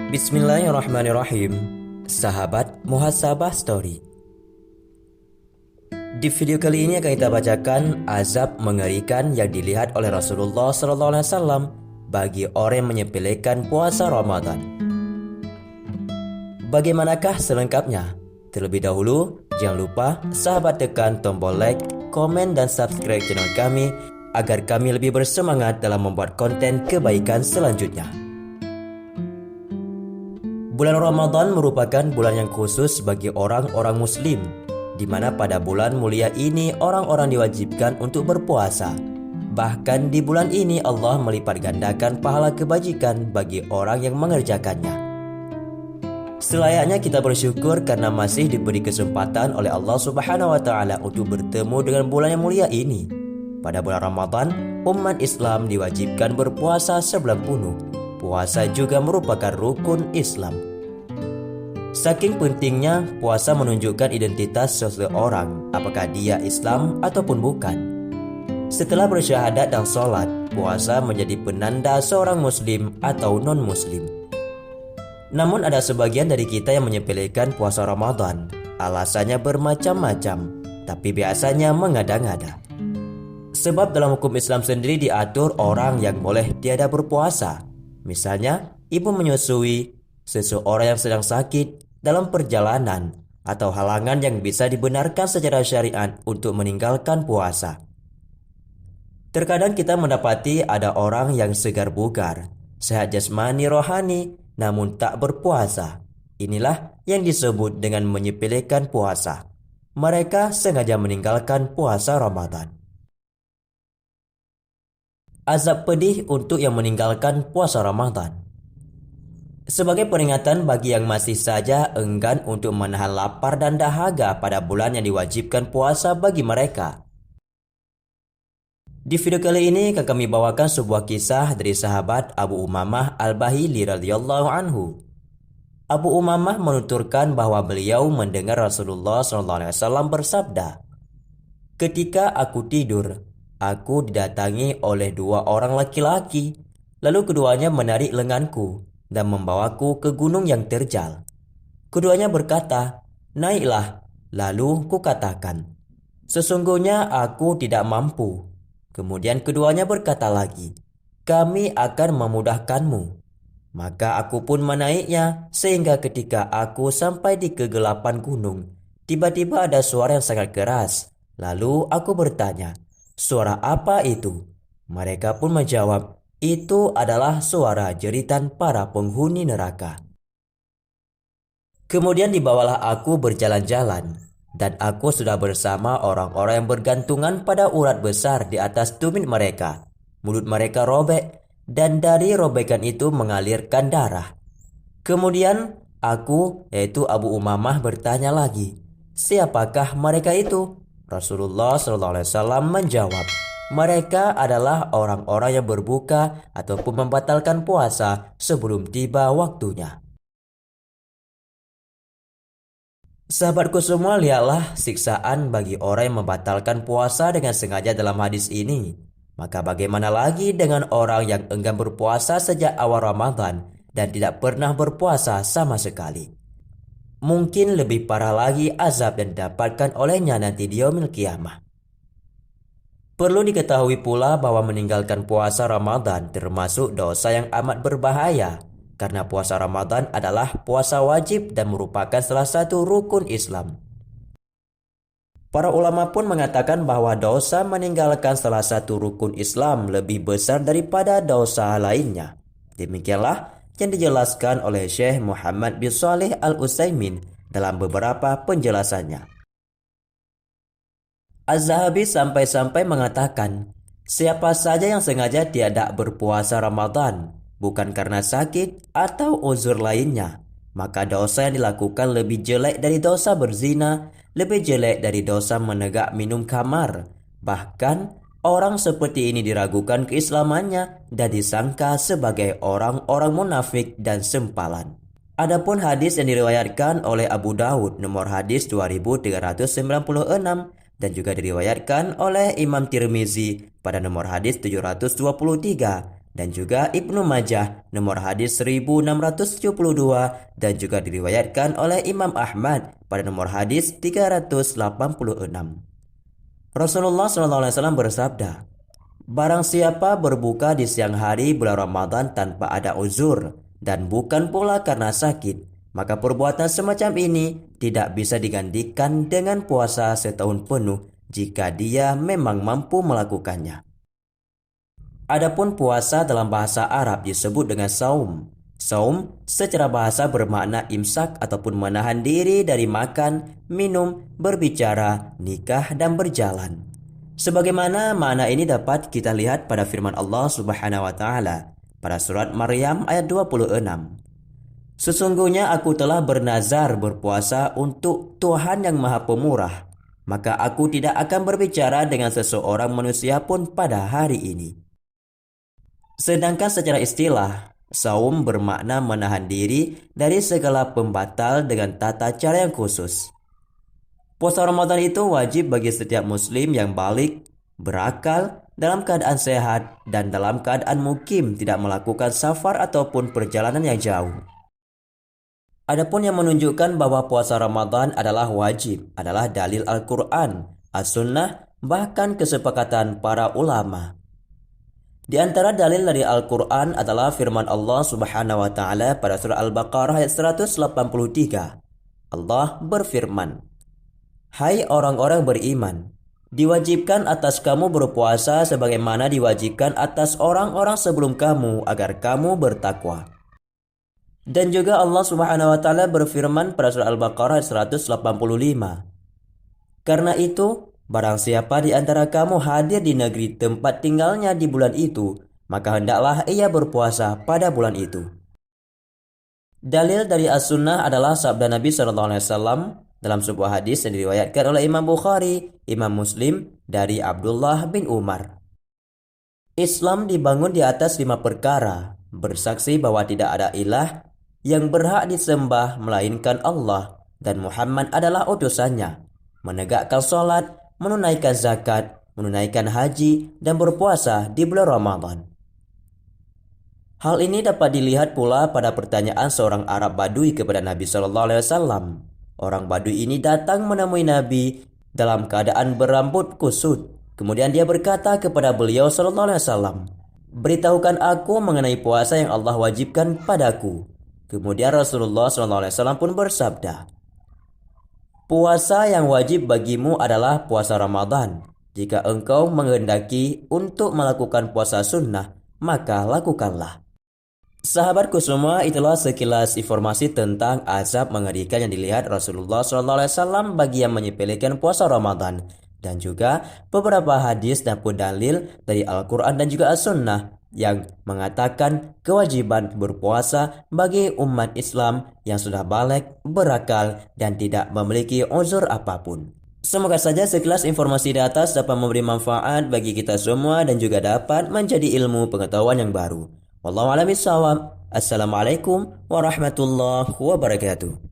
Bismillahirrahmanirrahim. Sahabat Muhasabah Story. Di video kali ini akan kita bacakan azab mengerikan yang dilihat oleh Rasulullah SAW bagi orang yang menyepelekan puasa Ramadan. Bagaimanakah selengkapnya? Terlebih dahulu, jangan lupa sahabat tekan tombol like, komen dan subscribe channel kami agar kami lebih bersemangat dalam membuat konten kebaikan selanjutnya. Bulan Ramadan merupakan bulan yang khusus bagi orang-orang muslim, di mana pada bulan mulia ini orang-orang diwajibkan untuk berpuasa. Bahkan di bulan ini Allah melipat gandakan pahala kebajikan bagi orang yang mengerjakannya. Selayaknya kita bersyukur karena masih diberi kesempatan oleh Allah Subhanahu wa taala untuk bertemu dengan bulan yang mulia ini. Pada bulan Ramadan, umat Islam diwajibkan berpuasa sebulan penuh. Puasa juga merupakan rukun Islam. Saking pentingnya, puasa menunjukkan identitas seseorang, apakah dia Islam ataupun bukan. Setelah bersyahadat dan sholat, puasa menjadi penanda seorang muslim atau non-muslim. Namun ada sebagian dari kita yang menyepelekan puasa Ramadan. Alasannya bermacam-macam, tapi biasanya mengada-ngada. Sebab dalam hukum Islam sendiri diatur orang yang boleh tiada berpuasa. Misalnya, ibu menyusui, seseorang yang sedang sakit, dalam perjalanan, atau halangan yang bisa dibenarkan secara syariat untuk meninggalkan puasa. Terkadang kita mendapati ada orang yang segar bugar, sehat jasmani rohani, namun tak berpuasa. Inilah yang disebut dengan menyepelekan puasa. Mereka sengaja meninggalkan puasa Ramadan. Azab pedih untuk yang meninggalkan puasa Ramadan. Sebagai peringatan bagi yang masih saja enggan untuk menahan lapar dan dahaga pada bulan yang diwajibkan puasa bagi mereka. Di video kali ini akan kami bawakan sebuah kisah dari sahabat Abu Umamah Al-Bahili radhiyallahu anhu. Abu Umamah menuturkan bahwa beliau mendengar Rasulullah SAW bersabda, "Ketika aku tidur, aku didatangi oleh dua orang laki-laki, lalu keduanya menarik lenganku dan membawaku ke gunung yang terjal. Keduanya berkata, 'Naiklah.' Lalu kukatakan, 'Sesungguhnya aku tidak mampu.' Kemudian keduanya berkata lagi, 'Kami akan memudahkanmu.' Maka aku pun menaiknya sehingga ketika aku sampai di kegelapan gunung, tiba-tiba ada suara yang sangat keras. Lalu aku bertanya, 'Suara apa itu?' Mereka pun menjawab, 'Itu adalah suara jeritan para penghuni neraka.' Kemudian dibawalah aku berjalan-jalan, dan aku sudah bersama orang-orang yang bergantungan pada urat besar di atas tumit mereka. Mulut mereka robek, dan dari robekan itu mengalirkan darah. Kemudian aku, yaitu Abu Umamah, bertanya lagi, 'Siapakah mereka itu?' Rasulullah SAW menjawab, 'Mereka adalah orang-orang yang berbuka ataupun membatalkan puasa sebelum tiba waktunya.' Sahabatku semua, lihatlah siksaan bagi orang yang membatalkan puasa dengan sengaja dalam hadis ini. Maka bagaimana lagi dengan orang yang enggan berpuasa sejak awal Ramadan dan tidak pernah berpuasa sama sekali? Mungkin lebih parah lagi azab yang didapatkan olehnya nanti di yaumil qiyamah. Perlu diketahui pula bahwa meninggalkan puasa Ramadan termasuk dosa yang amat berbahaya, karena puasa Ramadan adalah puasa wajib dan merupakan salah satu rukun Islam. Para ulama pun mengatakan bahwa dosa meninggalkan salah satu rukun Islam lebih besar daripada dosa lainnya. Demikianlah yang dijelaskan oleh Syekh Muhammad bin Shalih Al-Utsaimin dalam beberapa penjelasannya. Az-Zahabi sampai-sampai mengatakan, siapa saja yang sengaja tidak berpuasa Ramadan, bukan karena sakit atau uzur lainnya, maka dosa yang dilakukan lebih jelek dari dosa berzina, lebih jelek dari dosa menegak minum khamar. Bahkan orang seperti ini diragukan keislamannya dan disangka sebagai orang-orang munafik dan sempalan. Adapun hadis yang diriwayatkan oleh Abu Daud nomor hadis 2396 dan juga diriwayatkan oleh Imam Tirmizi pada nomor hadis 723 dan juga Ibnu Majah nomor hadis 1672 dan juga diriwayatkan oleh Imam Ahmad pada nomor hadis 386. Rasulullah SAW bersabda, "Barang siapa berbuka di siang hari bulan Ramadan tanpa ada uzur dan bukan pula karena sakit, maka perbuatan semacam ini tidak bisa digantikan dengan puasa setahun penuh jika dia memang mampu melakukannya." Adapun puasa dalam bahasa Arab disebut dengan saum. Saum secara bahasa bermakna imsak ataupun menahan diri dari makan, minum, berbicara, nikah, dan berjalan. Sebagaimana makna ini dapat kita lihat pada firman Allah Subhanahu wa taala pada surat Maryam ayat 26. "Sesungguhnya aku telah bernazar berpuasa untuk Tuhan yang Maha Pemurah, maka aku tidak akan berbicara dengan seseorang manusia pun pada hari ini." Sedangkan secara istilah, saum bermakna menahan diri dari segala pembatal dengan tata cara yang khusus. Puasa Ramadan itu wajib bagi setiap muslim yang balik, berakal, dalam keadaan sehat, dan dalam keadaan mukim tidak melakukan safar ataupun perjalanan yang jauh. Adapun yang menunjukkan bahwa puasa Ramadan adalah wajib adalah dalil Al-Quran, As-Sunnah, bahkan kesepakatan para ulama. Di antara dalil dari Al-Quran adalah firman Allah Subhanahu wa Ta'ala pada surah Al-Baqarah ayat 183. Allah berfirman, "Hai orang-orang beriman, diwajibkan atas kamu berpuasa sebagaimana diwajibkan atas orang-orang sebelum kamu agar kamu bertakwa." Dan juga Allah Subhanahu wa Ta'ala berfirman pada surah Al-Baqarah ayat 185. "Karena itu, barang siapa di antara kamu hadir di negeri tempat tinggalnya di bulan itu, maka hendaklah ia berpuasa pada bulan itu." Dalil dari As-Sunnah adalah sabda Nabi SAW dalam sebuah hadis yang diriwayatkan oleh Imam Bukhari, Imam Muslim dari Abdullah bin Umar. Islam dibangun di atas 5 perkara, bersaksi bahwa tidak ada ilah yang berhak disembah melainkan Allah dan Muhammad adalah utusannya, menegakkan sholat, menunaikan zakat, menunaikan haji, dan berpuasa di bulan Ramadan. Hal ini dapat dilihat pula pada pertanyaan seorang Arab Badui kepada Nabi SAW. Orang Badui ini datang menemui Nabi dalam keadaan berambut kusut. Kemudian dia berkata kepada beliau SAW, "Beritahukan aku mengenai puasa yang Allah wajibkan padaku." Kemudian Rasulullah SAW pun bersabda, "Puasa yang wajib bagimu adalah puasa Ramadan. Jika engkau menghendaki untuk melakukan puasa sunnah, maka lakukanlah." Sahabatku semua, itulah sekilas informasi tentang azab mengerikan yang dilihat Rasulullah SAW bagi yang menyepelekan puasa Ramadan, dan juga beberapa hadis dan pun dalil dari Al-Quran dan juga As-Sunnah yang mengatakan kewajiban berpuasa bagi umat Islam yang sudah balik, berakal, dan tidak memiliki uzur apapun. Semoga saja sekilas informasi di atas dapat memberi manfaat bagi kita semua dan juga dapat menjadi ilmu pengetahuan yang baru. Wallahu a'lam bishawab. Assalamualaikum warahmatullahi wabarakatuh.